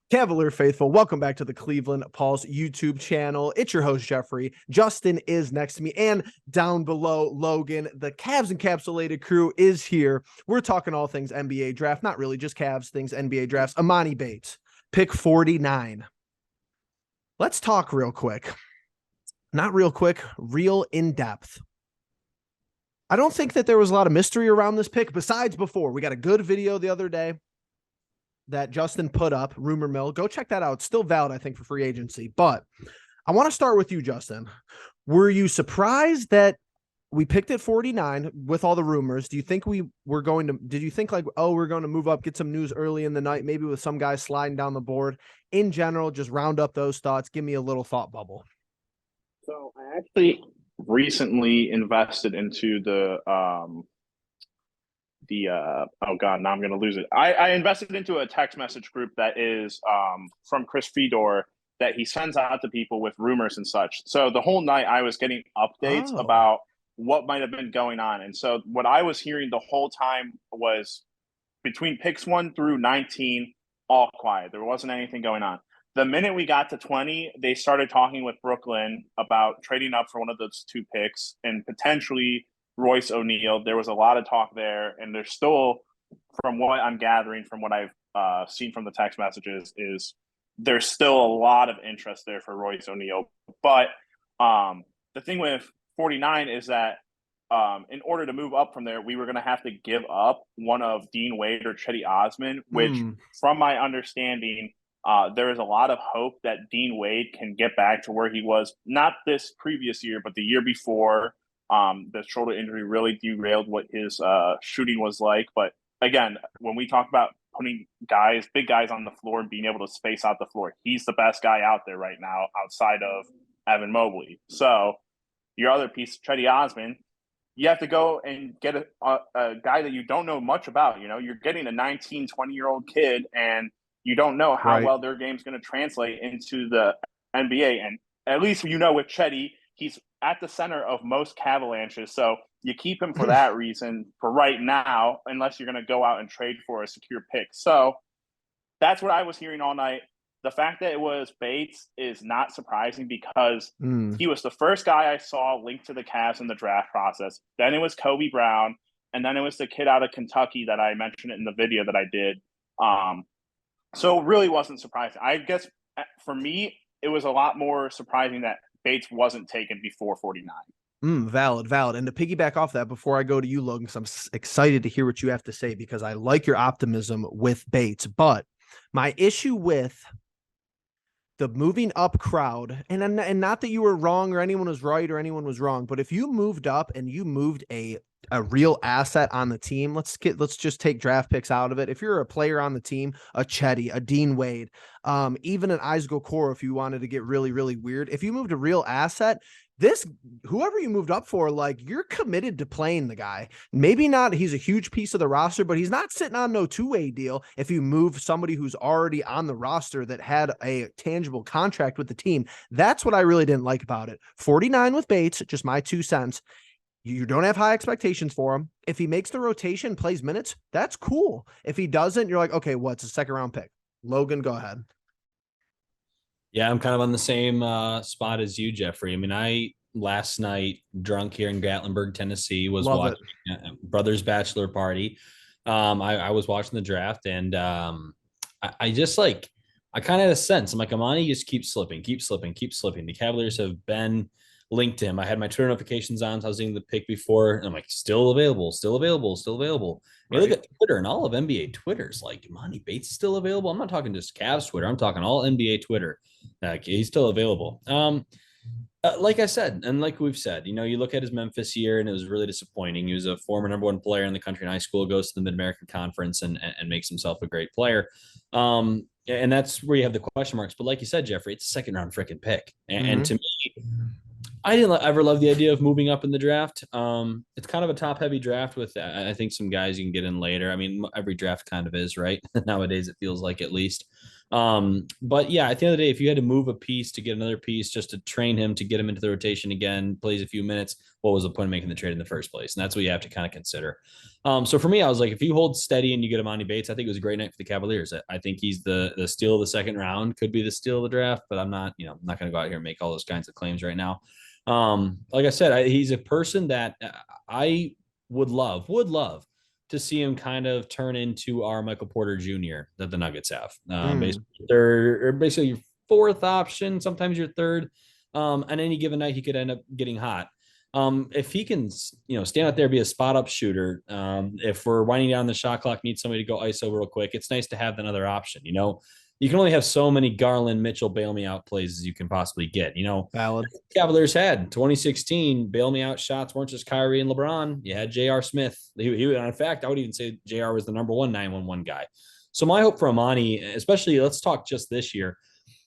Cavalier faithful, welcome back to the Cleveland Pulse YouTube channel. It's your host, Jeffrey. Justin is next to me, and down below, Logan. The Cavs Encapsulated crew is here. We're talking all things NBA draft, not really just Cavs, things NBA drafts. Emoni Bates, pick 49. Let's talk real quick. Not real quick, real in-depth. I don't think that there was a lot of mystery around this pick besides before. We got a good video the other day that Justin put up, Rumor Mill. Go check that out. It's still valid, I think, for free agency. But I want to start with you, Justin. Were you surprised that we picked at 49 with all the rumors? Do you think did you think like, oh, we're going to move up, get some news early in the night, maybe with some guys sliding down the board? In general, just round up those thoughts. Give me a little thought bubble. So I actually recently invested into oh god, now I'm gonna lose it. I invested into a text message group that is from Chris Fedor that he sends out to people with rumors and such. So the whole night I was getting updates about what might have been going on. And so what I was hearing the whole time was between picks 1 through 19, all quiet. There wasn't anything going on. The minute we got to 20, they started talking with Brooklyn about trading up for one of those two picks and potentially Royce O'Neal. There was a lot of talk there, and there's still, from what I'm gathering, from what I've seen from the text messages, is there's still a lot of interest there for Royce O'Neal. But the thing with 49 is that in order to move up from there, we were going to have to give up one of Dean Wade or Chetty Osman, which, from my understanding, there is a lot of hope that Dean Wade can get back to where he was, not this previous year, but the year before. The shoulder injury really derailed what his shooting was like. But again, when we talk about putting big guys on the floor and being able to space out the floor, he's the best guy out there right now outside of Evan Mobley. So your other piece, Chetty Osman, you have to go and get a guy that you don't know much about. You know, you're getting a 19, 20-year-old kid, and you don't know how well their game's going to translate into the NBA. And at least, you know, with Chetty, he's at the center of most Cavalanches. So you keep him for that reason for right now, unless you're going to go out and trade for a secure pick. So that's what I was hearing all night. The fact that it was Bates is not surprising because he was the first guy I saw linked to the Cavs in the draft process. Then it was Kobe Brown. And then it was the kid out of Kentucky that I mentioned in the video that I did. So it really wasn't surprising. I guess for me, it was a lot more surprising that Bates wasn't taken before 49. Valid. And to piggyback off that, before I go to you, Logan, because I'm excited to hear what you have to say, because I like your optimism with Bates. But my issue with the moving up crowd, and not that you were wrong or anyone was right or anyone was wrong, but if you moved up and you moved a real asset on the team, let's just take draft picks out of it. If you're a player on the team, a Chetty, a Dean Wade, even an Isaac Okoro, if you wanted to get really, really weird, if you moved a real asset, whoever you moved up for, like, you're committed to playing the guy. Maybe not, he's a huge piece of the roster, but he's not sitting on no two-way deal. If you move somebody who's already on the roster that had a tangible contract with the team, that's what I really didn't like about it. 49 with Bates, just my 2 cents. You don't have high expectations for him. If he makes the rotation, plays minutes, that's cool. If he doesn't, you're like, okay, what's a second round pick? Logan, go ahead. Yeah, I'm kind of on the same spot as you, Jeffrey. I mean, last night, drunk here in Gatlinburg, Tennessee, was watching brother's bachelor party. I was watching the draft, and I just I kind of had a sense. I'm like, Emoni just keeps slipping. The Cavaliers have been linked to him. I had my Twitter notifications on, so I was seeing the pick before, and I'm like, still available. Right. Look at Twitter, and all of NBA Twitter's like, Emoni Bates is still available. I'm not talking just Cavs Twitter. I'm talking all NBA Twitter. He's still available. Like I said, and like we've said, you look at his Memphis year, and it was really disappointing. He was a former #1 player in the country in high school, goes to the Mid-American Conference and makes himself a great player. And that's where you have the question marks. But like you said, Jeffrey, it's a second round freaking pick. And to me, I didn't ever love the idea of moving up in the draft. It's kind of a top heavy draft with, I think, some guys you can get in later. I mean, every draft kind of is, right? Nowadays, it feels like, at least. But yeah, at the end of the day, if you had to move a piece to get another piece just to train him to get him into the rotation again, plays a few minutes, what was the point of making the trade in the first place? And that's what you have to kind of consider. So for me, I was like, if you hold steady and you get Emoni Bates, I think it was a great night for the Cavaliers. I think he's the steal of the second round, could be the steal of the draft, but I'm not going to go out here and make all those kinds of claims right now. Like I said, he's a person that I would love to see him kind of turn into our Michael Porter Jr. that the Nuggets have. Basically third, or basically your fourth option, sometimes your third. On any given night, he could end up getting hot. If he can, stand out there, be a spot up shooter. If we're winding down the shot clock, need somebody to go ISO real quick, it's nice to have another option. You can only have so many Garland, Mitchell, bail me out plays as you can possibly get. Valid. Cavaliers had 2016 bail me out shots weren't just Kyrie and LeBron. You had J.R. Smith. In fact, I would even say J.R. was the number one 911 guy. So my hope for Emoni, especially let's talk just this year.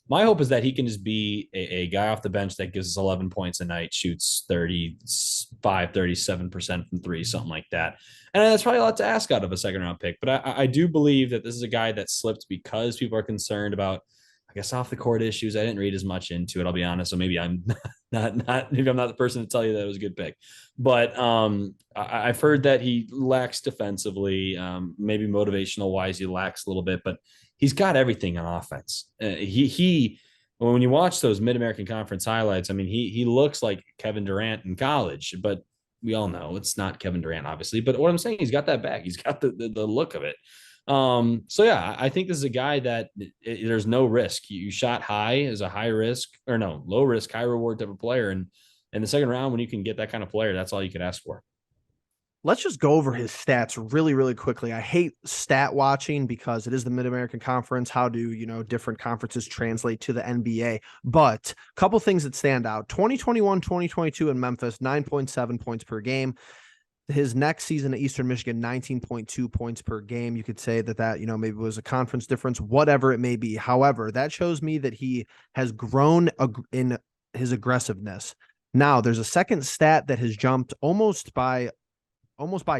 My hope is that he can just be a guy off the bench that gives us 11 points a night, shoots 37% from three, something like that. And that's probably a lot to ask out of a second round pick. But I do believe that this is a guy that slipped because people are concerned about, I guess, off the court issues. I didn't read as much into it, I'll be honest. So maybe I'm maybe I'm not the person to tell you that it was a good pick. But I've heard that he lacks defensively, maybe motivational wise, he lacks a little bit, but he's got everything on offense. When you watch those Mid-American Conference highlights, I mean, he looks like Kevin Durant in college, but we all know it's not Kevin Durant, obviously. But what I'm saying, he's got that back. He's got the look of it. So yeah, I think this is a guy that there's no risk. You shot high as a high risk, or no, low risk, high reward type of player. And in the second round, when you can get that kind of player, that's all you can ask for. Let's just go over his stats really, really quickly. I hate stat watching because it is the Mid-American Conference. How do, different conferences translate to the NBA? But a couple things that stand out. 2021, 2022 in Memphis, 9.7 points per game. His next season at Eastern Michigan, 19.2 points per game. You could say that maybe was a conference difference, whatever it may be. However, that shows me that he has grown in his aggressiveness. Now, there's a second stat that has jumped almost by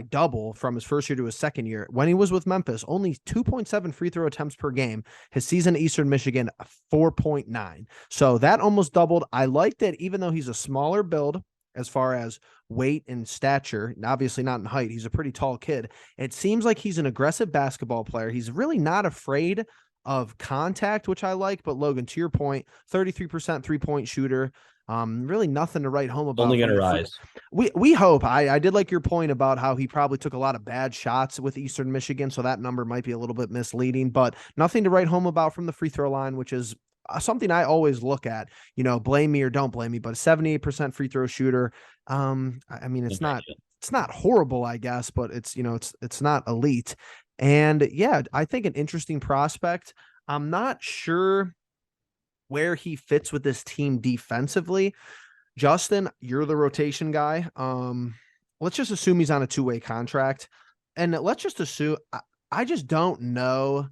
double from his first year to his second year. When he was with Memphis, only 2.7 free throw attempts per game. His season at Eastern Michigan, 4.9. So that almost doubled. I like that even though he's a smaller build as far as weight and stature, obviously not in height, he's a pretty tall kid. It seems like he's an aggressive basketball player. He's really not afraid of contact, which I like. But Logan, to your point, 33% 3-point shooter. Really nothing to write home about. Only going to rise. We hope. I did like your point about how he probably took a lot of bad shots with Eastern Michigan, so that number might be a little bit misleading, but nothing to write home about from the free throw line, which is something I always look at. Blame me or don't blame me, but a 78% free throw shooter. I mean, it's not horrible, I guess, but it's not elite. And yeah, I think an interesting prospect. I'm not sure where he fits with this team defensively. Justin, you're the rotation guy. Let's just assume he's on a 2-way contract. And let's just assume, I just don't know.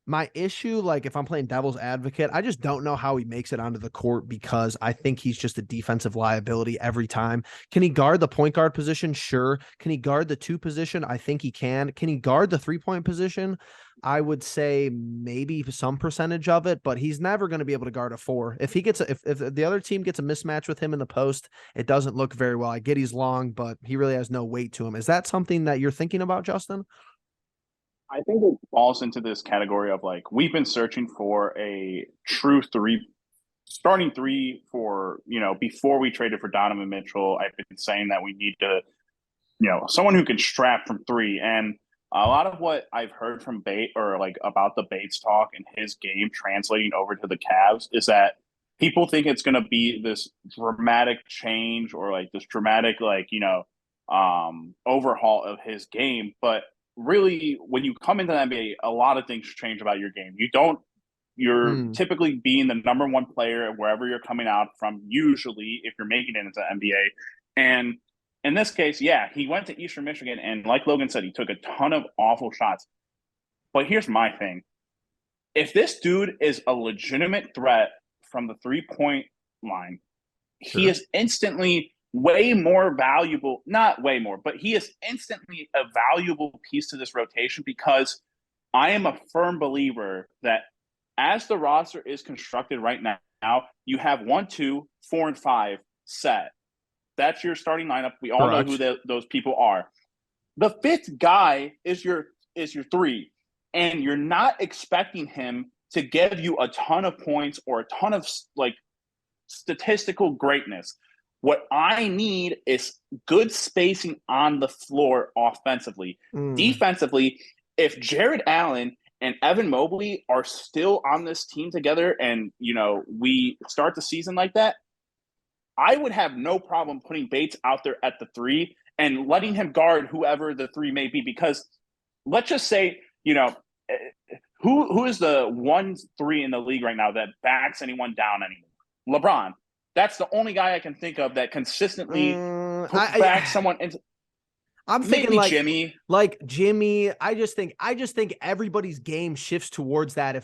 My issue, like if I'm playing devil's advocate, I just don't know how he makes it onto the court because I think he's just a defensive liability every time. Can he guard the point guard position? Sure. Can he guard the 2 position? I think he can. Can he guard the 3-point position? I would say maybe some percentage of it, but he's never going to be able to guard a 4. If he gets if the other team gets a mismatch with him in the post, it doesn't look very well. I get he's long, but he really has no weight to him. Is that something that you're thinking about, Justin? I think it falls into this category of like, we've been searching for a true starting three for, before we traded for Donovan Mitchell. I've been saying that we need to, someone who can strap from 3. And a lot of what I've heard from Bates or like about the Bates talk and his game translating over to the Cavs is that people think it's going to be this dramatic change or like this dramatic, overhaul of his game. But really, when you come into the NBA, a lot of things change about your game. You're typically being the number 1 player wherever you're coming out from, usually, if you're making it into the NBA. And in this case, yeah, he went to Eastern Michigan, and like Logan said, he took a ton of awful shots. But here's my thing. If this dude is a legitimate threat from the 3-point line, sure, he is instantly way more valuable, not way more, but he is instantly a valuable piece to this rotation because I am a firm believer that as the roster is constructed right now, you have 1, 2, 4, and 5 set. That's your starting lineup. We all know who those people are. The fifth guy is your 3, and you're not expecting him to give you a ton of points or a ton of like statistical greatness. What I need is good spacing on the floor offensively. Defensively, if Jared Allen and Evan Mobley are still on this team together and, we start the season like that, I would have no problem putting Bates out there at the 3 and letting him guard whoever the 3 may be, because let's just say, who is the 1-3 in the league right now that backs anyone down anymore? LeBron. That's the only guy I can think of that consistently backs someone into. I'm thinking maybe Jimmy. Like Jimmy. I just think everybody's game shifts towards that.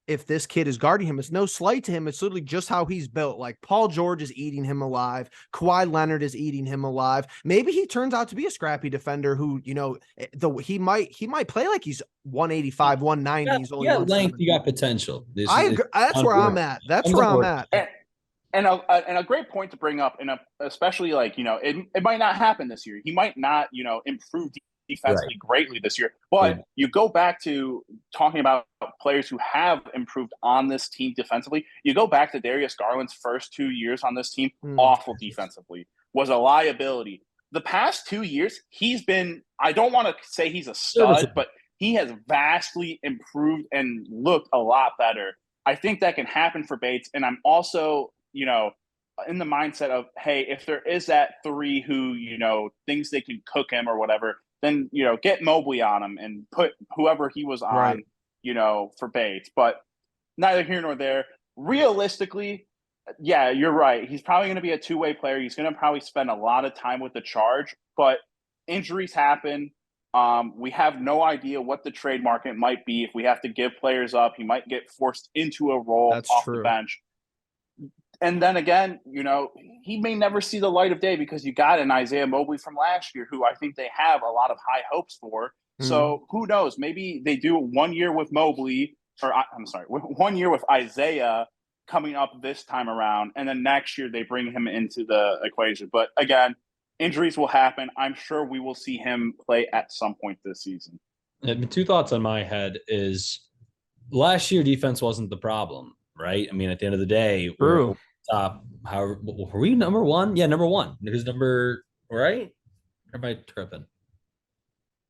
If this kid is guarding him, it's no slight to him. It's literally just how he's built. Like Paul George is eating him alive. Kawhi Leonard is eating him alive. Maybe he turns out to be a scrappy defender who, he might play like he's 185, 190. He's only length. You got potential. I agree. That's where I'm at. That's where I'm at. And a great point to bring up, and especially it might not happen this year. He might not, improve defensively greatly this year. But you go back to talking about players who have improved on this team defensively. You go back to Darius Garland's first 2 years on this team, awful defensively, was a liability. The past 2 years, he's been, I don't want to say he's a stud, but he has vastly improved and looked a lot better. I think that can happen for Bates. And I'm also, in the mindset of, hey, if there is that 3 who, thinks they can cook him or whatever, then, get Mobley on him and put whoever he was on, for Bates. But neither here nor there. Realistically, yeah, you're right. He's probably going to be a two-way player. He's going to probably spend a lot of time with the charge, but injuries happen. We have no idea what the trade market might be. If we have to give players up, he might get forced into a role the bench. And then again, he may never see the light of day because you got an Isaiah Mobley from last year who I think they have a lot of high hopes for. So who knows? Maybe they do 1 year with Mobley, or I'm sorry, 1 year with Isaiah coming up this time around, and then next year they bring him into the equation. But again, injuries will happen. I'm sure we will see him play at some point this season. Two thoughts on my head is last year defense wasn't the problem, right? I mean, at the end of the day, we're top. How were we number 1? Yeah, number 1. Because right? Or am I tripping?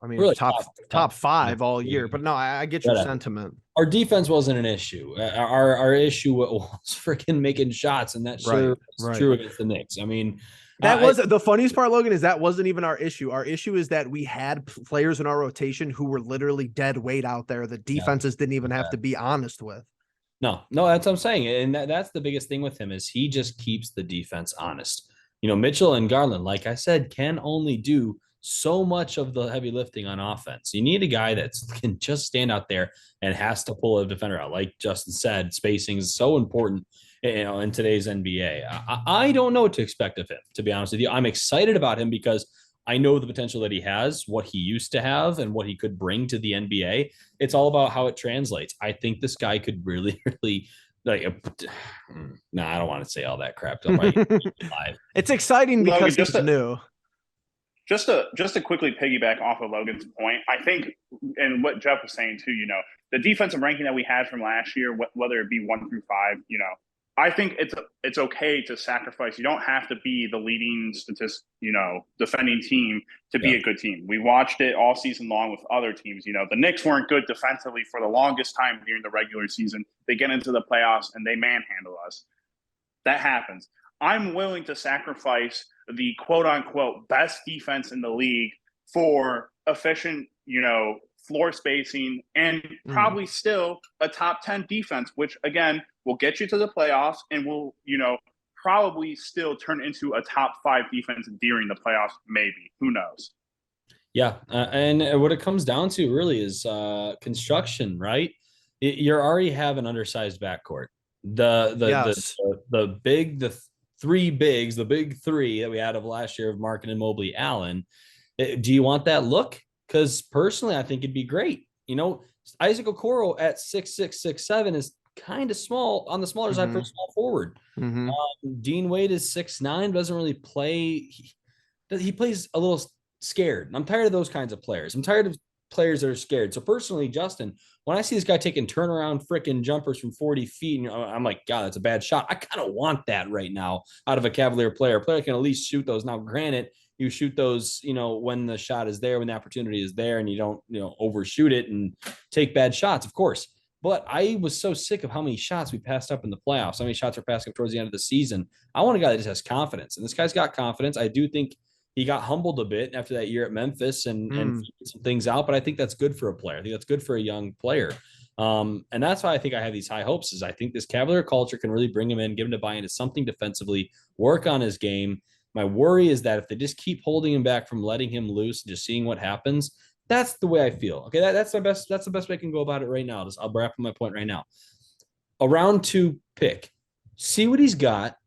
I mean, really top 5 all year, but no, I get your sentiment. Our defense wasn't an issue. Our issue was freaking making shots, and that's true against the Knicks. I mean, that was the funniest part, Logan, is that wasn't even our issue. Our issue is that we had players in our rotation who were literally dead weight out there. The defenses didn't even have to be honest with. No, that's what I'm saying. And that's the biggest thing with him is he just keeps the defense honest. Mitchell and Garland, like I said, can only do so much of the heavy lifting on offense. You need a guy that can just stand out there and has to pull a defender out. Like Justin said, spacing is so important, in today's NBA. I don't know what to expect of him, to be honest with you. I'm excited about him because I know the potential that he has, what he used to have, and what he could bring to the NBA. It's all about how it translates. I think this guy could really, really I don't want to say all that crap. It's exciting because it's new. Just to quickly piggyback off of Logan's point, I think, and what Jeff was saying too, the defensive ranking that we had from last year, whether it be 1 through 5, I think it's okay to sacrifice. You don't have to be the leading defending team to be a good team. We watched it all season long with other teams. The Knicks weren't good defensively for the longest time during the regular season. They get into the playoffs and they manhandle us. That happens. I'm willing to sacrifice the quote unquote best defense in the league for efficient, floor spacing and probably still a top 10 defense, which again will get you to the playoffs and will, probably still turn into a top 5 defense during the playoffs. Maybe, who knows? Yeah. And what it comes down to really is construction, right? You already have an undersized backcourt. The three bigs, the big 3 that we had of last year of Markin and Mobley Allen. Do you want that look? Because personally, I think it'd be great. Isaac Okoro at 6'6", 6'7" is kind of small on the smaller side for a small forward. Dean Wade is 6'9", doesn't really play. He plays a little scared. I'm tired of those kinds of players. I'm tired of players that are scared. So personally, Justin, when I see this guy taking turnaround freaking jumpers from 40 feet, and I'm like, God, that's a bad shot. I kind of want that right now out of a Cavalier player. A player can at least shoot those. Now, granted, you shoot those, when the shot is there, when the opportunity is there, and you don't, overshoot it and take bad shots, of course. But I was so sick of how many shots we passed up in the playoffs, how many shots are passing up towards the end of the season. I want a guy that just has confidence. And this guy's got confidence. I do think he got humbled a bit after that year at Memphis and figured some things out, but I think that's good for a player. I think that's good for a young player. And that's why I think I have these high hopes is I think this Cavalier culture can really bring him in, give him to buy into something defensively, work on his game. My worry is that if they just keep holding him back from letting him loose and just seeing what happens, that's the way I feel. Okay, that's the best way I can go about it right now. I'll wrap up my point right now. A round 2 pick, see what he's got,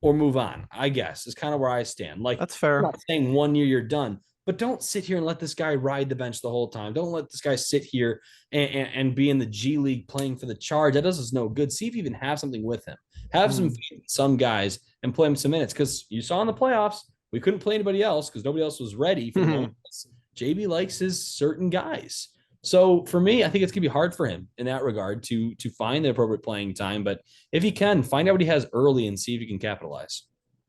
or move on, I guess, is kind of where I stand. Like, that's fair. I'm not saying 1 year you're done, but don't sit here and let this guy ride the bench the whole time. Don't let this guy sit here and be in the G League playing for the Charge. That does us no good. See if you even have something with him. Have some guys and play him some minutes, because you saw in the playoffs, we couldn't play anybody else because nobody else was ready for the moment. JB likes his certain guys. So for me, I think it's going to be hard for him in that regard to find the appropriate playing time. But if he can, find out what he has early and see if he can capitalize.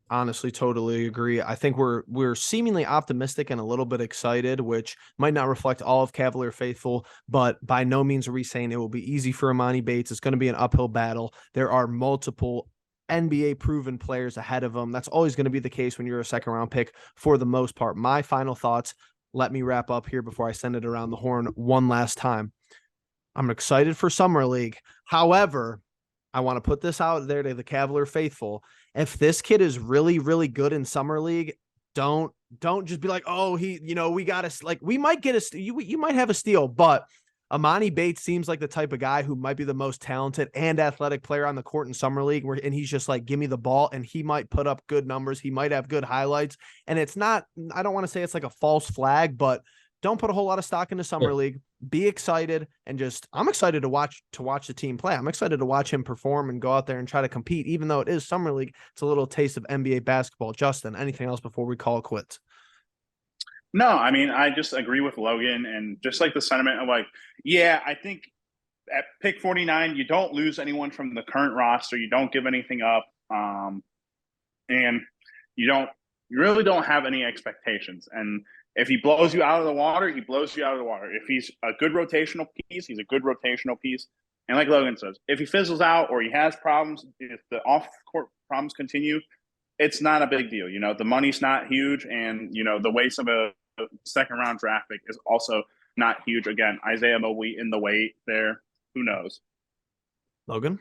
Honestly, totally agree. I think we're seemingly optimistic and a little bit excited, which might not reflect all of Cavalier faithful, but by no means are we saying it will be easy for Emoni Bates. It's going to be an uphill battle. There are multiple NBA proven players ahead of him. That's always going to be the case when you're a second round pick for the most part. My final thoughts, let me wrap up here before I send it around the horn one last time. I'm excited for Summer League. However, I want to put this out there to the Cavalier faithful. If this kid is really, really good in Summer League, don't just be like, oh, we got to, like, we might get you might have a steal, but Emoni Bates seems like the type of guy who might be the most talented and athletic player on the court in Summer League, and he's just like, give me the ball, and he might put up good numbers. He might have good highlights, and it's not, I don't want to say it's like a false flag, but don't put a whole lot of stock into Summer League. Be excited, and I'm excited to watch the team play. I'm excited to watch him perform and go out there and try to compete, even though it is Summer League. It's a little taste of NBA basketball. Justin, anything else before we call it quits? No, I mean, I just agree with Logan, and just like the sentiment of like, yeah, I think at pick 49, you don't lose anyone from the current roster. You don't give anything up. And you really don't have any expectations. And if he blows you out of the water, he blows you out of the water. If he's a good rotational piece, he's a good rotational piece. And like Logan says, if he fizzles out or he has problems, if the off-court problems continue, it's not a big deal. The money's not huge, and, the waste of a second-round draft pick is also not huge. Again, Isaiah Mobley in the weight there. Who knows? Logan?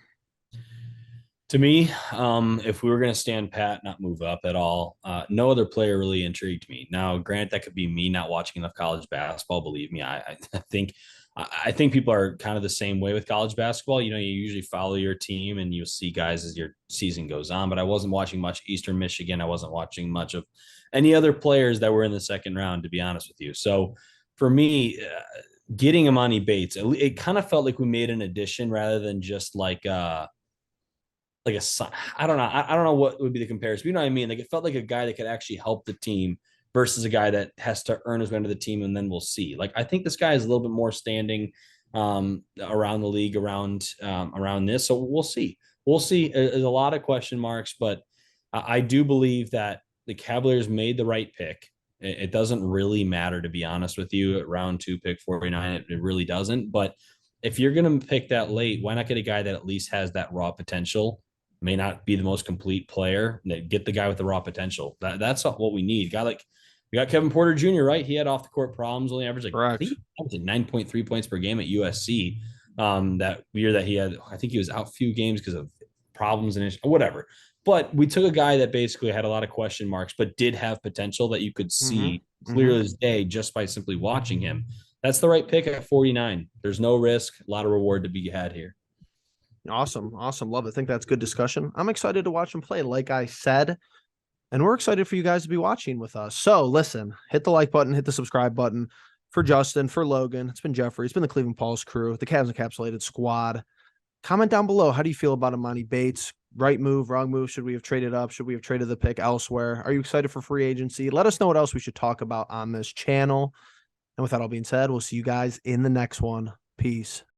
To me, if we were going to stand pat, not move up at all, no other player really intrigued me. Now, granted, that could be me not watching enough college basketball. Believe me, I think people are kind of the same way with college basketball. You usually follow your team and you'll see guys as your season goes on. But I wasn't watching much Eastern Michigan. I wasn't watching much of any other players that were in the second round, to be honest with you. So for me, getting Emoni Bates, it kind of felt like we made an addition rather than just like a I don't know what would be the comparison. You know what I mean? Like, it felt like a guy that could actually help the team versus a guy that has to earn his way into the team, and then we'll see. Like, I think this guy is a little bit more standing around the league, around this. So we'll see. There's a lot of question marks, but I do believe that the Cavaliers made the right pick. It doesn't really matter, to be honest with you, at round 2, pick 49. It really doesn't. But if you're going to pick that late, why not get a guy that at least has that raw potential? May not be the most complete player. Get the guy with the raw potential. That's what we need. We got Kevin Porter Jr., right? He had off the court problems, only averaged I think 9.3 points per game at USC. That year that he had, I think he was out a few games because of problems and whatever. But we took a guy that basically had a lot of question marks, but did have potential that you could see clearly as day just by simply watching him. That's the right pick at 49. There's no risk, a lot of reward to be had here. Awesome. Love it. I think that's good discussion. I'm excited to watch him play, like I said, and we're excited for you guys to be watching with us. So listen, hit the like button, hit the subscribe button. For Justin, for Logan, it's been Jeffrey, it's been the Cleveland Pulse crew, the Cavs Encapsulated squad. comment down below. How do you feel about Emoni Bates? Right move, wrong move? Should we have traded up? Should we have traded the pick elsewhere? Are you excited for free agency? Let us know what else we should talk about on this channel. And with that all being said, we'll see you guys in the next one. Peace.